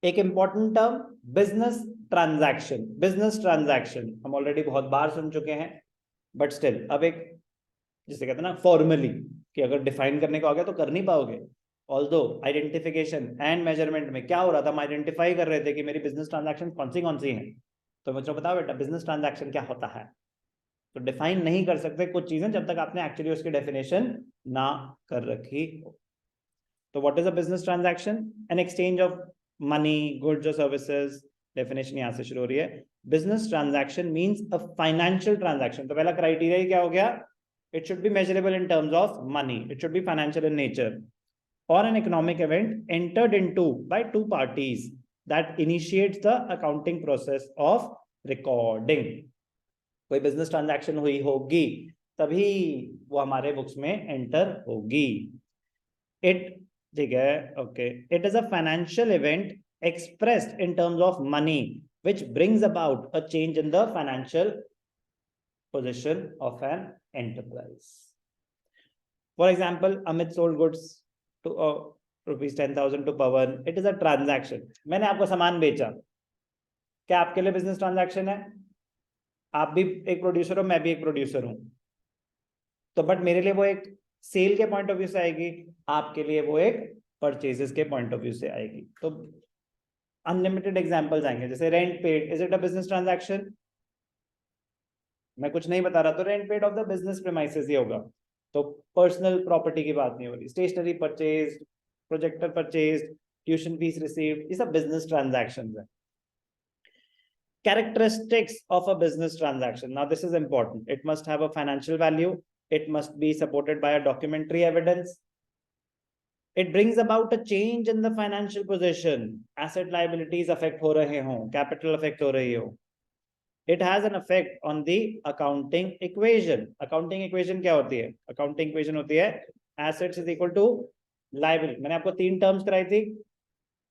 एक important term business transaction. Business transaction हम already बहुत बार सुन चुके हैं, बट स्टिल अब एक, जिसे कहते हैं ना फॉर्मली, कि अगर डिफाइन करने को आ गया तो कर नहीं पाओगे। ऑल्दो आइडेंटिफिकेशन एंड मेजरमेंट में क्या हो रहा था, हम आइडेंटिफाई कर रहे थे कि मेरी बिजनेस ट्रांजैक्शन कौन सी हैं। तो मुझे बताओ बेटा बिजनेस ट्रांजैक्शन क्या होता है। तो डिफाइन नहीं कर सकते कुछ चीजें जब तक आपने एक्चुअली उसकी डेफिनेशन ना कर रखी हो। तो what is a business transaction? An exchange of money, goods और सर्विसेज। डेफिनेशन यहां से शुरू हो रही है। Business transaction means a financial transaction. तो पहला क्राइटेरिया ही क्या हो गया? It should be measurable in terms of money, it should be financial in nature, और an economic event entered into by two parties that initiates the accounting process of recording. कोई business transaction हुई होगी तभी वो हमारे books में enter होगी। It, ठीक है, okay, it is a financial event expressed in terms of money which brings about a change in the financial position of an enterprise. For example, Amit sold goods to rupees 10,000 to Pawan. It is a transaction. मैंने आपको सामान बेचा, क्या आपके लिए business transaction है? आप भी एक प्रोड्यूसर हो, मैं भी एक प्रोड्यूसर हूं, तो बट मेरे लिए वो एक सेल के पॉइंट ऑफ व्यू से आएगी, आपके लिए वो एक परचेजेस के पॉइंट ऑफ व्यू से आएगी। तो अनलिमिटेड एग्जांपल्स आएंगे, जैसे rent paid, is it a business transaction? मैं कुछ नहीं बता रहा तो rent paid of the business premises ही होगा। तो पर्सनल प्रॉपर्टी की बात नहीं हो रही। Stationery purchase, projector purchase, tuition fees received, ये सब बिजनेस ट्रांजैक्शंस है। Characteristics of a business transaction. Now this is important. It must have a financial value. It must be supported by a documentary evidence. It brings about a change in the financial position. Asset liabilities affect हो रहे हों, capital affect हो रही हो. It has an effect on the accounting equation. Accounting equation क्या होती है? Accounting equation होती है assets is equal to liability. मैंने आपको 3 टर्म्स कराई थी,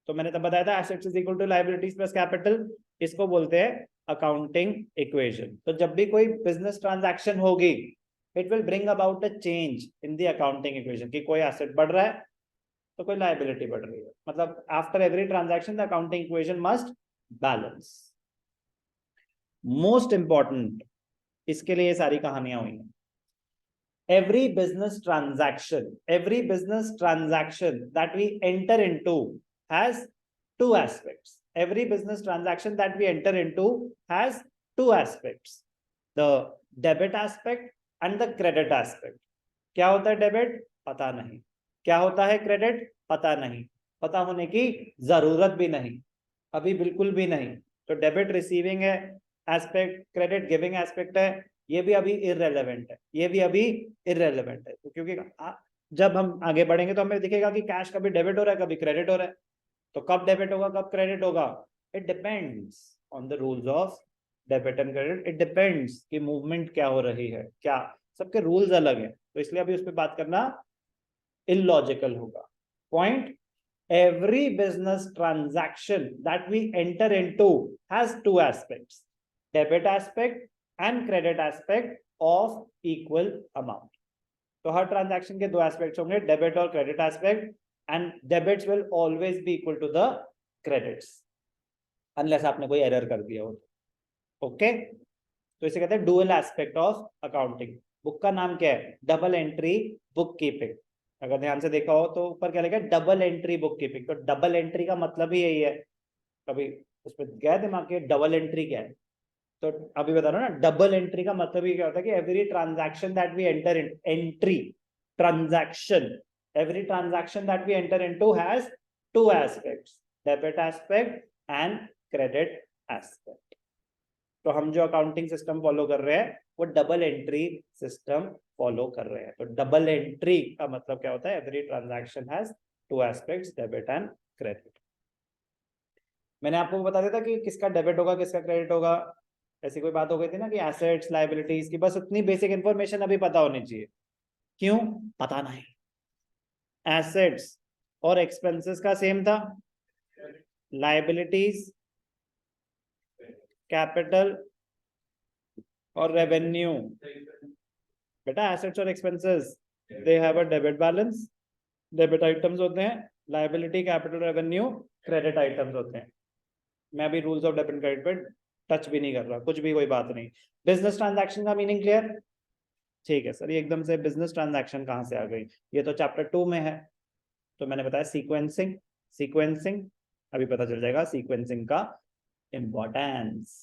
तो मैंने तब बताया था assets is equal to liabilities plus capital. इसको बोलते हैं अकाउंटिंग इक्वेशन। तो जब भी कोई बिजनेस ट्रांजैक्शन होगी, it will bring about a change in the accounting equation, कि कोई एसेट बढ़ रहा है तो कोई लायबिलिटी बढ़ रही है। मतलब after every transaction the accounting equation must balance. Most important, इसके लिए ये सारी कहानियां हुई हैं। every business transaction that we enter into has two aspects. Every business transaction that we enter into has two aspects, the debit aspect and the credit aspect. क्या होता है डेबिट? पता नहीं। क्या होता है क्रेडिट? पता नहीं। पता होने की जरूरत भी नहीं, अभी बिल्कुल भी नहीं। तो डेबिट रिसीविंग है एस्पेक्ट, क्रेडिट गिविंग एस्पेक्ट है, ये भी अभी इररेलेवेंट है, ये भी अभी इररेलेवेंट है। तो क्योंकि जब हम आगे बढ़ेंगे तो हमें दिखेगा कि कैश कभी डेबिट हो रहा है, कभी क्रेडिट हो रहा है। तो कब डेबिट होगा, कब क्रेडिट होगा, it depends on the rules of debit and credit. It depends कि मूवमेंट क्या हो रही है, क्या सबके रूल्स अलग हैं, तो इसलिए अभी उस पर बात करना इलॉजिकल होगा। Point, every business transaction that we enter into has two aspects, debit aspect and credit aspect of equal amount. तो हर ट्रांजैक्शन के दो एस्पेक्ट्स होंगे, डेबिट और credit aspect, and debits will always be equal to the credits unless आपने कोई error कर दिया हो। ओके, तो इसे कहते हैं dual aspect of accounting. Book का नाम क्या है? Double entry book keeping. अगर ध्यान से देखा हो तो ऊपर क्या लिखा है? Double entry book keeping. तो डबल एंट्री का मतलब ही यही है। कभी उस पर गया दिमाग के डबल एंट्री क्या है? तो अभी बता रहा हूँ ना, डबल एंट्री का मतलब ही क्या होता है कि every transaction that we enter in, entry transaction, every transaction that we enter into has two aspects, debit aspect and credit aspect. तो हम जो अकाउंटिंग सिस्टम फॉलो कर रहे हैं वो डबल एंट्री सिस्टम फॉलो कर रहे हैं। तो डबल एंट्री का मतलब क्या होता है? Every transaction has two aspects, debit and credit. मैंने आपको बता दिया था कि किसका डेबिट होगा, किसका क्रेडिट होगा। ऐसी कोई बात हो गई थी ना कि एसेट्स लायबिलिटीज की, बस उतनी बेसिक इंफॉर्मेशन अभी पता होनी चाहिए। क्यों पता नहीं? एसेट्स और एक्सपेंसेस का सेम था, लायबिलिटीज, कैपिटल और रेवेन्यू। बेटा एसेट्स और expenses they have a debit balance, debit items होते हैं, liability, capital, revenue, credit items होते हैं। मैं अभी rules of debit and credit पे टच भी नहीं कर रहा, कुछ भी कोई बात नहीं। बिजनेस ट्रांजैक्शन का मीनिंग क्लियर? ठीक है सर, ये एकदम से बिजनेस ट्रांजैक्शन कहाँ से आ गई? ये तो चैप्टर 2 में है। तो मैंने बताया सीक्वेंसिंग, सीक्वेंसिंग, अभी पता चल जाएगा सीक्वेंसिंग का इम्पोर्टेंस।